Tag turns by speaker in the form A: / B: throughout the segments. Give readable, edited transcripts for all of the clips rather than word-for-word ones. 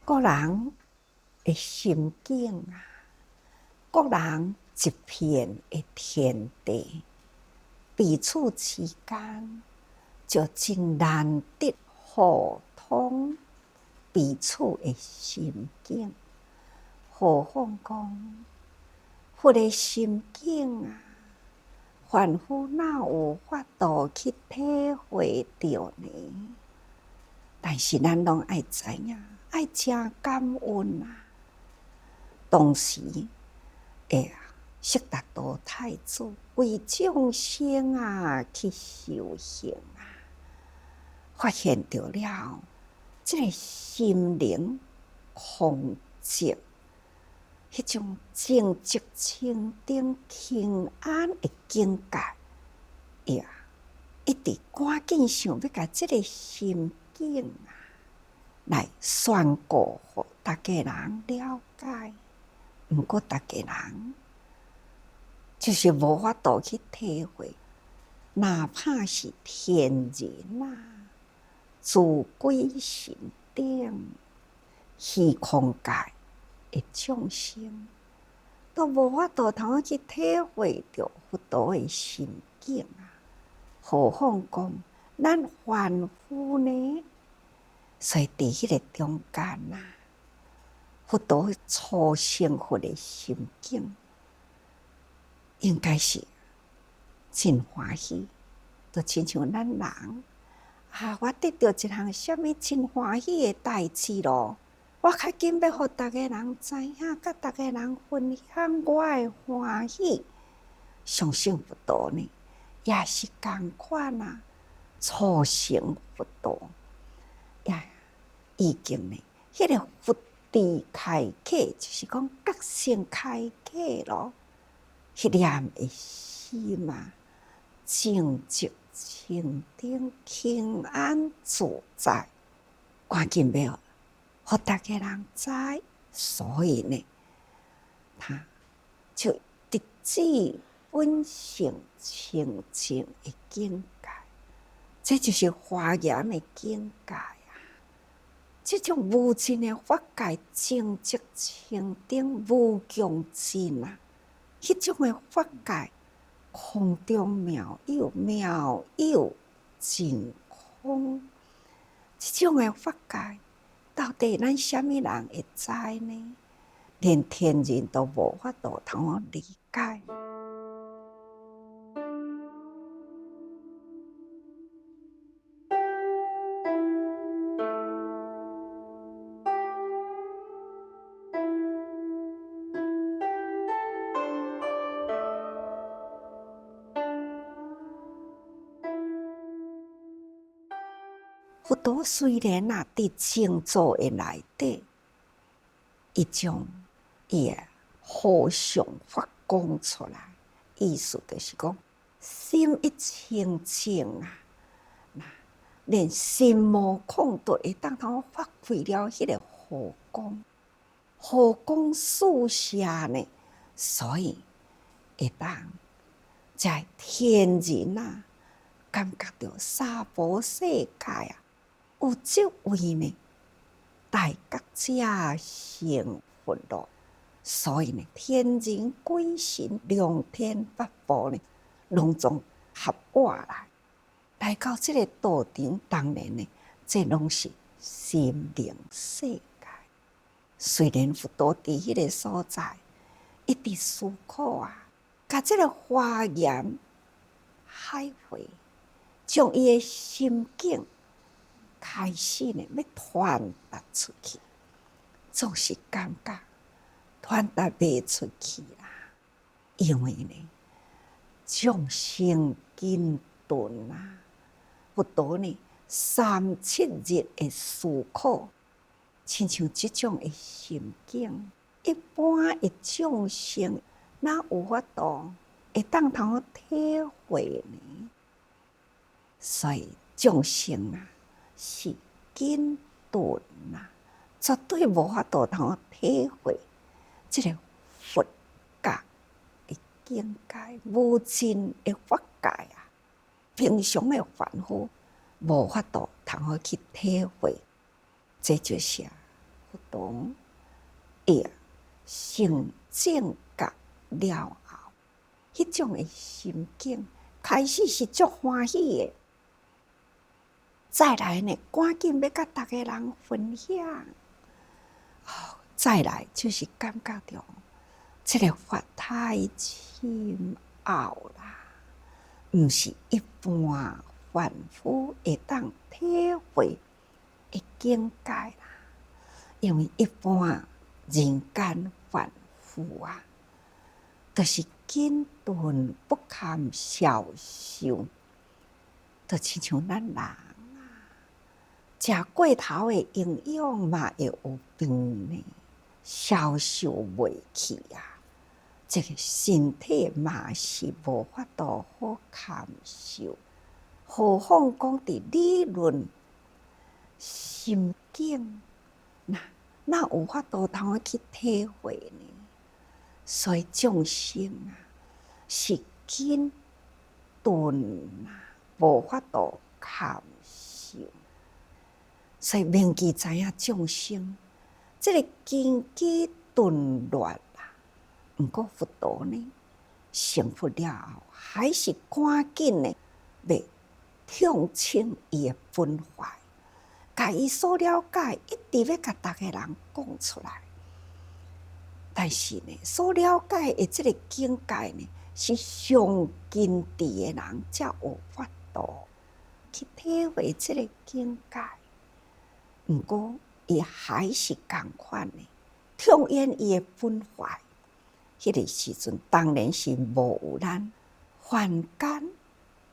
A: 个人的心境啊，个人一片的天地，彼此之间就真难得互通彼此的心境。何况讲，迄个心境啊，凡夫哪有法度去体会到呢？但是咱拢爱知影，爱真感恩啊！当时，悉达多太子为众生啊去修行啊，发现到了这个心灵空寂，迄种静寂清定平安的境界，一直赶紧想要甲这个心境啊，来宣告互大家人了解。毋过大家人就是无法度去体会，哪怕是天人啊，自归神顶虚空界的众生，都无法度通去体会到佛陀的心境啊。何况讲咱凡夫呢？所以伫迄个中间啊，佛陀初成佛的心境，应该是真欢喜，就亲像咱人啊，我得到一项什么真欢喜的代志咯，我较紧要互大家人知影，甲大家人分享我的欢喜。相信佛陀呢，也是同款啊，初成佛陀也已经呢，迄个佛智开启，就是讲觉性开启咯。迄念的心啊，静寂清定平安自在，赶紧要互大家人知，所以呢，他就直指本性清净的境界，这就是华严的境界啊！这种无尽的法界，静寂清定无穷尽啊！迄种的法界，空中妙有，妙有真空。这种的法界，到底咱什么人会知呢？连天人都无法度通理解。佛陀虽然啊，伫静坐的内底，伊将伊的无上法讲出来，意思就是讲，心一清净啊，连心无空都会当通发挥了迄个佛光，佛光四射呢，所以会当在天人啊，感觉到娑婆世界啊。有这位呢，大觉者成佛咯，所以呢，天人鬼神良天八部呢，拢总合我来到这个道场。当然呢，这拢是心灵世界。虽然佛陀伫迄个所在一直思考啊，甲这个华严海会，将伊的心境开始呢，要传达出去，总是感觉传达袂出去啦。因为呢，众生紧顿啊，佛陀呢3-7日的思考，亲像这种的心境，一般的众生哪有法度会当通体会呢？所以众生啊，是紧顿啊，绝对无法度通体会这个佛教的境界，无尽的法界啊！平常的凡夫无法度通去体会，这就是佛佛陀会成正觉了后，迄种的心境开始是足欢喜的。再来呢，赶紧要甲大家人分享。再来就是感觉到这个法太深奥啦，毋是一般凡夫会当体会的境界啦。因为一般人间凡夫啊，就是紧顿不堪消受，就亲像咱人啊，食过头的营养嘛会有病呢，消受袂去啊。这个身体嘛是无法度好堪受，何况讲伫理论心境，那有法度通去体会呢？所以众生啊，是紧顿啊，无法度堪受。所以铭记知影众生，这个根基顿乱。毋过佛陀呢，成佛了后，还是赶紧呢，要痛清伊的本怀，甲伊所了解，一直要甲大家人讲出来。但是呢，所了解的这个境界呢，是上根治的人才有法度去体会这个境界。毋过，伊还是同款呢，痛厌伊的本怀。迄个时阵当然是无有咱凡间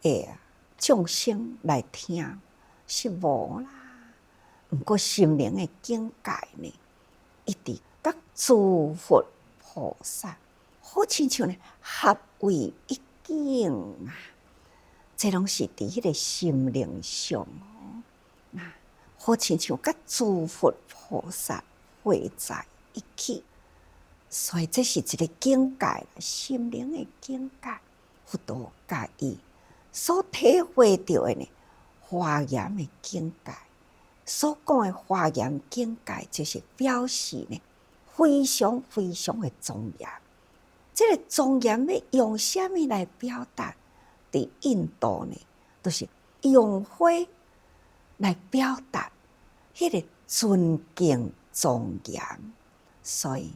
A: 的众生来听，是无啦。毋过心灵的境界呢，一直甲诸佛菩萨好亲像呢合为一境啊！这拢是伫迄个心灵上哦，好亲像甲诸佛菩萨汇在一起。所以这是一个境界，心灵的境界。佛陀甲伊所体会到的呢，华严的境界，所讲的华严境界，就是表示呢，非常非常的庄严。这个庄严要用什么来表达？在印度呢，都是用花来表达迄个尊敬庄严。所以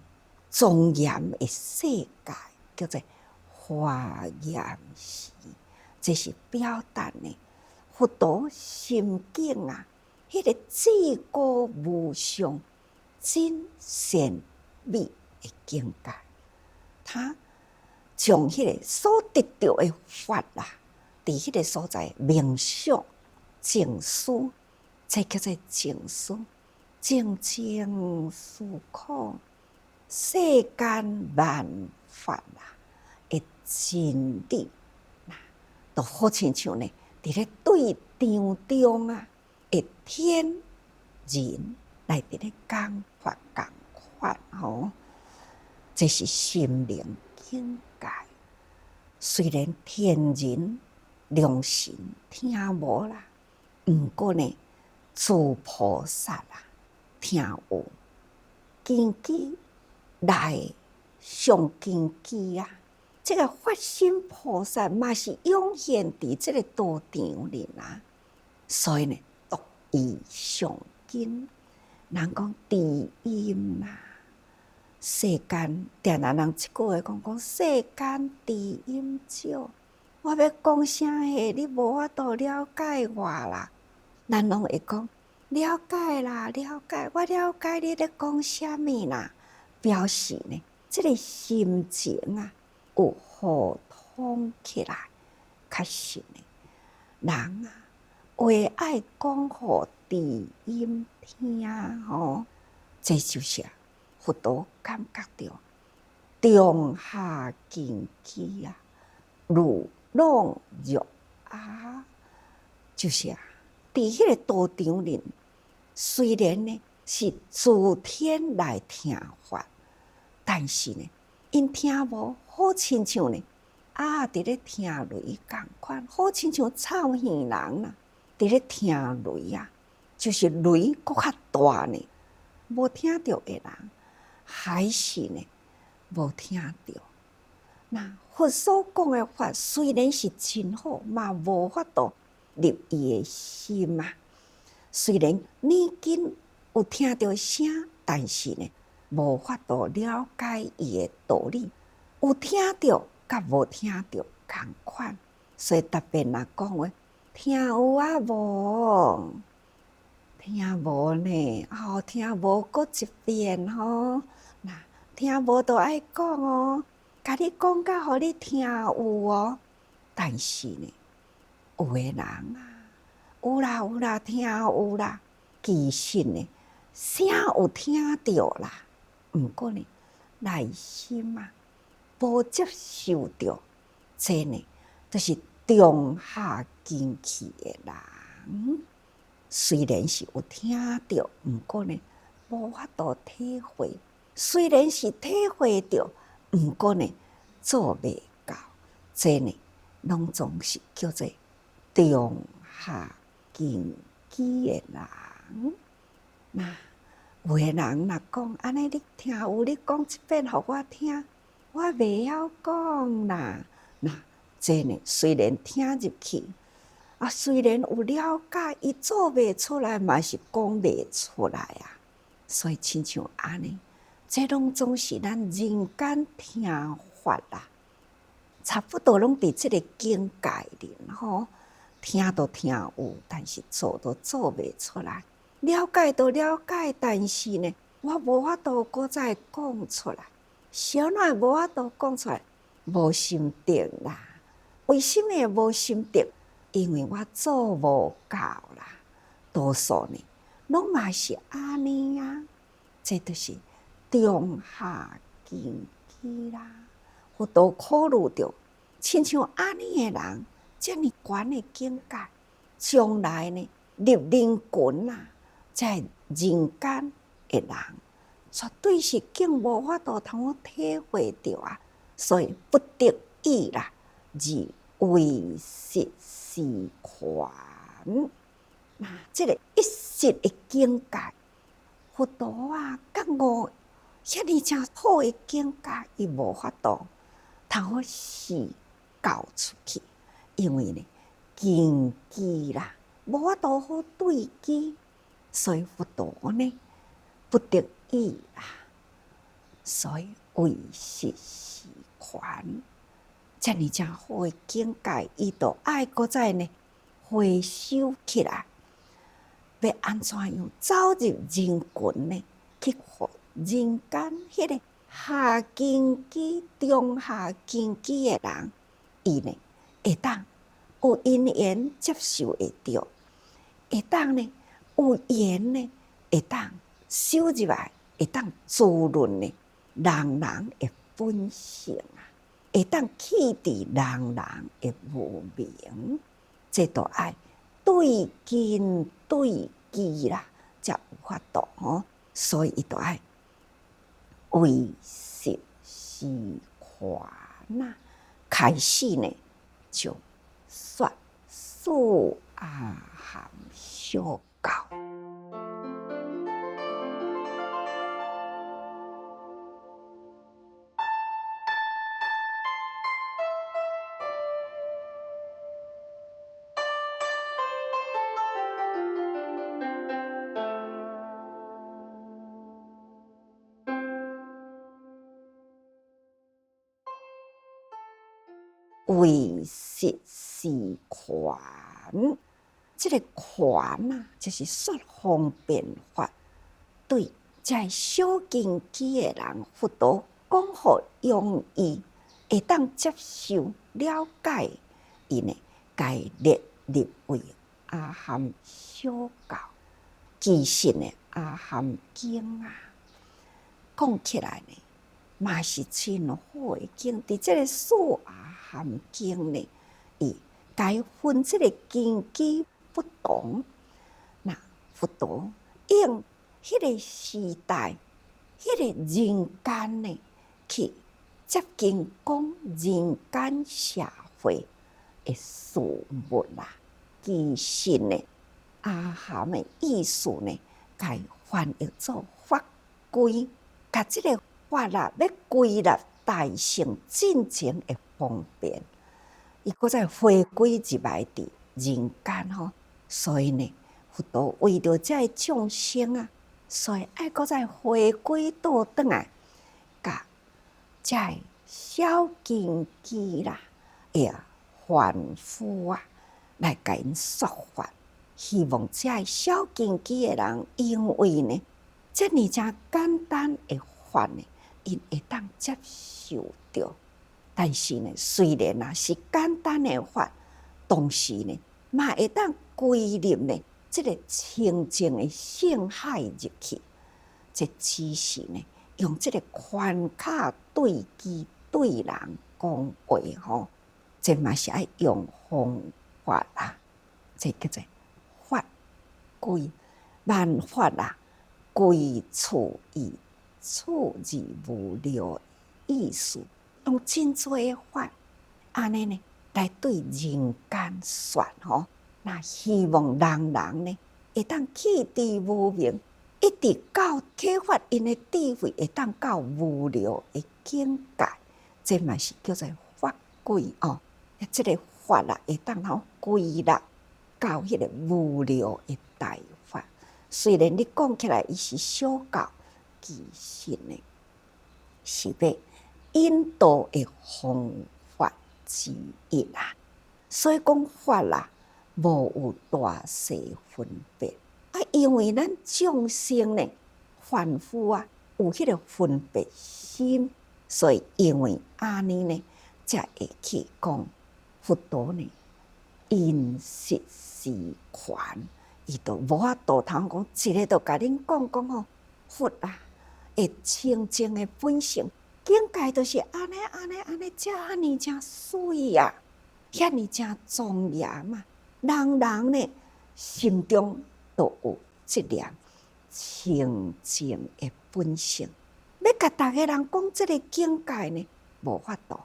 A: 庄严的世界叫做华严寺，这是表达呢佛陀心境啊，迄个至高无上、真善美的境界。他将迄个所得到的法啦，伫迄个所在冥想静思，这叫做静思，静静思考。世间万法啊，的真理，都好亲像呢，伫咧对场中啊，的天人来伫咧讲法讲法吼，这是心灵境界。虽然天人良心听无啦，毋过呢，诸菩萨啊，听有根基。来上根基啊！这个发心菩萨嘛是涌现伫这个道场里啊，所以呢，独一上根。人讲知音啊，世间定人一句话讲世间知音少。我要讲啥货，你无法度了解我啦。咱拢会讲了解啦，了解，我了解你咧讲啥物啦。表示呢，这个心情啊，有互通起来。确实呢，人啊，话爱讲互知音听吼，这就是佛陀感觉到中下根基啊，如朗若啊，就是啊，伫迄个道场里，虽然呢。是诸天来听法，但是呢，因听无好亲像呢，伫咧听雷共款，好亲像草耳人啊，伫咧听雷啊，就是雷搁较大呢，无听到的人，还是呢无听到。那佛所讲的法，虽然是真好，嘛无法度入伊的心啊。虽然你今有听到声，但是呢，无法度了解伊的道理。有听到，甲无听到同款。所以特别若讲话，听有啊无？听无呢？听无过一遍吼。那听无就爱讲哦，甲你讲甲互你听有哦。但是呢，有的人啊，有啦，听有啦，其实呢，声有听到啦，毋过呢，内心啊，无接受到，这呢，就是中下根器的人。虽然是有听到，毋过呢，无法度体会。虽然是体会到，毋过呢，做袂到。这呢，拢总是叫做中下根基的人。那有的人若讲安尼，你听有你讲一遍互我听，我袂晓讲啦。那这呢，虽然听入去。虽然有了解，伊做袂出来，嘛是讲袂出来啊。所以亲像安尼，这拢总是咱人间听法啦，差不多拢伫即个境界里吼。听都听有，但是做都做袂出来。了解都了解，但是呢，我无法度搁再讲出来。小奈无法度讲出来，无心得啦。为什么无心得？因为我做无到啦，多数呢，拢嘛是安尼啊。这就是中下根基啦。我都考虑到，亲像安尼的人，这么悬的境界，将来呢，入人群啊，在人间的人，绝对是更无法度通我体会到啊。所以不得已啦，而为实是权。那这个一时的境界，佛陀啊，甲我遐尼正好的境界，伊无法度通我示教出去，因为呢，根基啦，无法度好对基，所以佛陀呢，不得已啦，所以为实是权。这么正好的境界，伊都爱搁再呢回收起来，要安怎样走入人群呢？去互人间迄个下根基、中下根基的人，伊呢会当有因缘接受会到，会当呢有缘呢会当收入来，会当滋润呢人的本性啊。会当启迪人的无明，这都爱对根对基啦，才有法度吼。所以伊都爱为实是权呐。开始呢，就说素阿含小教。为实是权，这个权啊，就是说方便法，对在小根基的人，佛陀讲互容易，会当接受了解，伊呢，该列入为阿含小教。其实呢，阿含经啊，讲起来呢，嘛是真好的经。伫这个素阿含经呢，伊该分这个根基不同。那佛陀用迄个时代、迄个人间呢，去接近讲人间社会的事物啦。其实呢，阿含的意思呢，该翻译做法归，甲即个法啊，要归纳大乘进前的方便，伊搁再回归入来伫人间吼。所以呢，佛陀为着这个众生啊，所以爱搁再回归倒转来，甲这个小根基啦，凡夫啊，来甲因说法。希望这个小根基的人，因为呢，这呢真简单的法呢，因会当接受着。但是呢，虽然啊是简单的法，同时呢，嘛会当归入呢这个清净的性海入去。这只是呢，用这个宽卡对机对人讲话吼，这嘛是爱用方法啦。这叫做法归万法啦，归处以处而无聊意思，用真多的法，安尼呢来对人间说吼。那希望人人呢会当弃智无明，一直到启发因的智慧，会当到无聊的境界。这嘛是叫做法归哦。这个法啦，会当好归纳到迄个无聊的大法。虽然你讲起来伊是小教，其实呢是要引导的方法之一啦。所以讲法啦，无有大小分别啊，因为咱众生呢，凡夫啊，有迄个分别心，所以因为安尼呢，才会去讲佛陀呢，因实是权，伊都无法度通讲，一个都甲恁讲吼，佛啊，会清净的本性境界，就是安尼，遮尔真水啊，遐尔真庄严嘛。人人呢心中都有这念清净的本性，要甲大家人讲这个境界呢，无法度。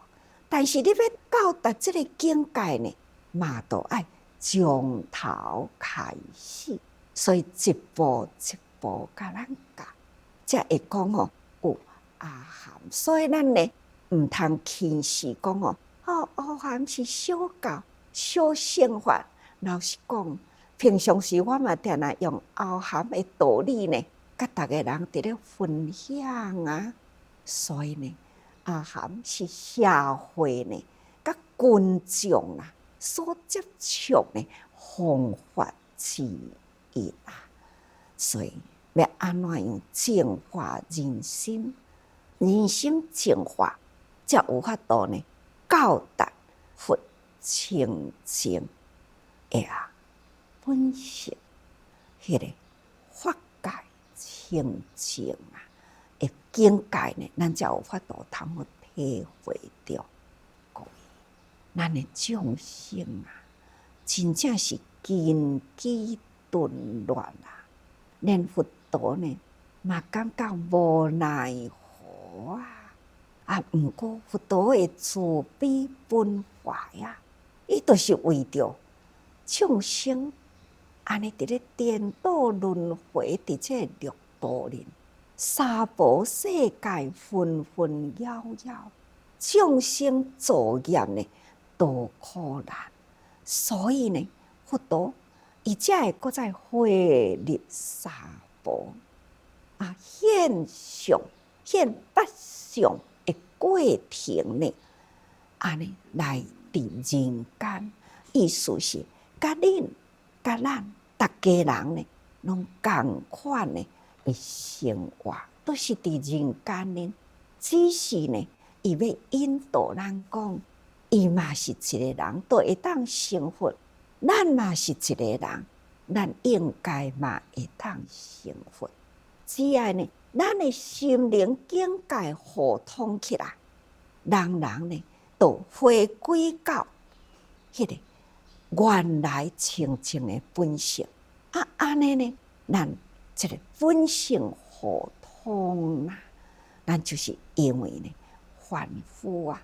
A: 但是你要到达这个境界呢，嘛都爱从头开始，所以一步一步甲咱教，才会讲吼有阿含。所以咱呢毋通轻视讲吼，阿含是小教小乘法。老实讲，平常时我嘛定来用阿含的道理呢，甲大家人伫咧分享啊。所以呢，阿含是社会呢，甲群众啊所接触的方法之一啦。所以要安怎样净化人心，人心净化，才有法度呢到达佛清净本性，迄个法界清净啊的境界呢，咱才有法度通好体会到。各位，咱的众生啊，真正是根基顿乱啊，连佛陀呢嘛感觉无奈何啊。毋过佛陀的慈悲本怀啊，伊就是为着众生安尼伫咧颠倒轮回，伫这六道里，三宝世界纷纷扰扰，众生作业呢多苦难。所以呢，佛陀伊才会搁再回入三宝啊，现相现八相的过程呢，安尼来伫人间，意思是甲恁甲咱大家人呢，拢共款呢的生活，都是伫人间呢。只是呢，伊要引导咱讲，伊嘛是一个人，都会当成佛。咱嘛是一个人，咱应该嘛会当成佛。只要呢，咱的心灵境界互通起来，人人呢都回归到迄个原来清净的本性啊，安尼呢，咱这个本性互通啦，咱就是因为呢，凡夫啊，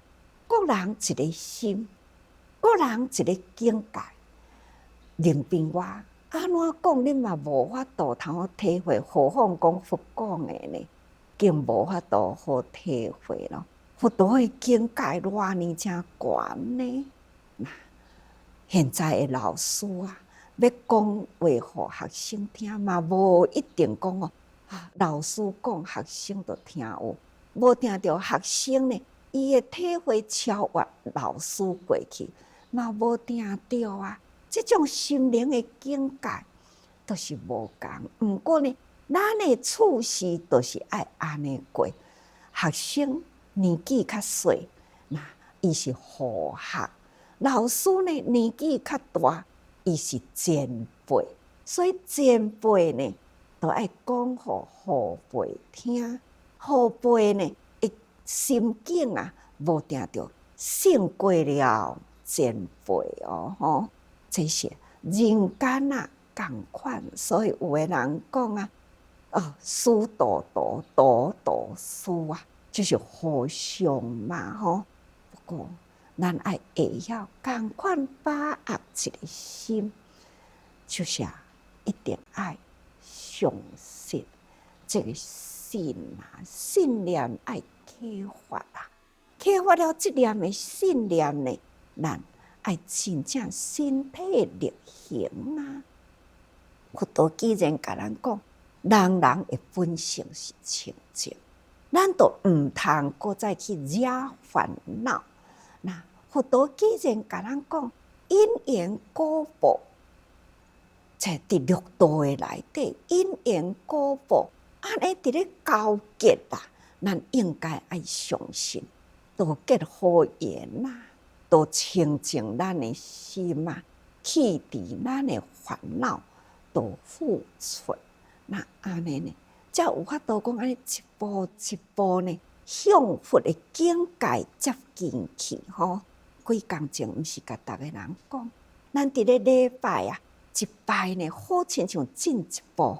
A: 各人一个心，各人一个境界。林平我安怎讲，恁嘛无法度通体会，何况讲佛讲的呢？更无法度好体会咯。佛陀的境界偌呢真悬呢。现在的老师啊，要讲话互学生听嘛，无一定讲哦。老师讲学生就听有，无听到学生呢，伊的体会超越老师过去，嘛无听到啊。这种心灵的境界都是无共。不过呢，咱的处事都是爱安尼过。学生年纪较细，那伊是好学；老师呢年纪较大，伊是前辈。所以前辈呢，都爱讲互后辈听，后辈呢，伊心境啊，无定着胜过了前辈哦，吼。这些人间啊，共款。所以有的人讲啊，师多多，多多师啊，就是互相嘛，吼。不过，咱爱会晓共款把握一个心，就是一定爱相信。这个信啊，信念爱启发啊，启发了这念的信念呢，咱爱真正身体力行啊。佛陀既然甲咱讲，人人的本性是清净，咱都唔通搁再去惹烦恼。那佛陀既然甲咱讲因缘果报，在第六道的内底，因缘果报，安尼伫咧交结啦，咱应该爱相信，多结好缘啦，多清净咱的心啊，去除咱的烦恼，多付出。那安尼呢，才有法度讲安尼一步一步呢，向佛的境界接近去吼。几工前毋是甲逐个人讲，咱伫咧礼拜啊，一拜呢，好亲像进一步，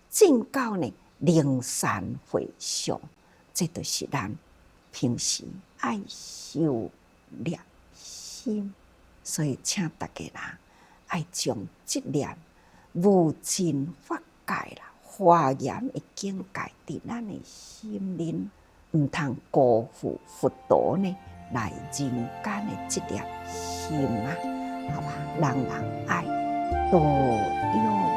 A: 进到呢灵山会上，这就是咱平时爱修念心。所以请大家人爱将这念无尽法界啦，华严的境界伫咱的心灵，毋通辜负佛陀呢来人间的这粒心啊，好吧，人人爱多有。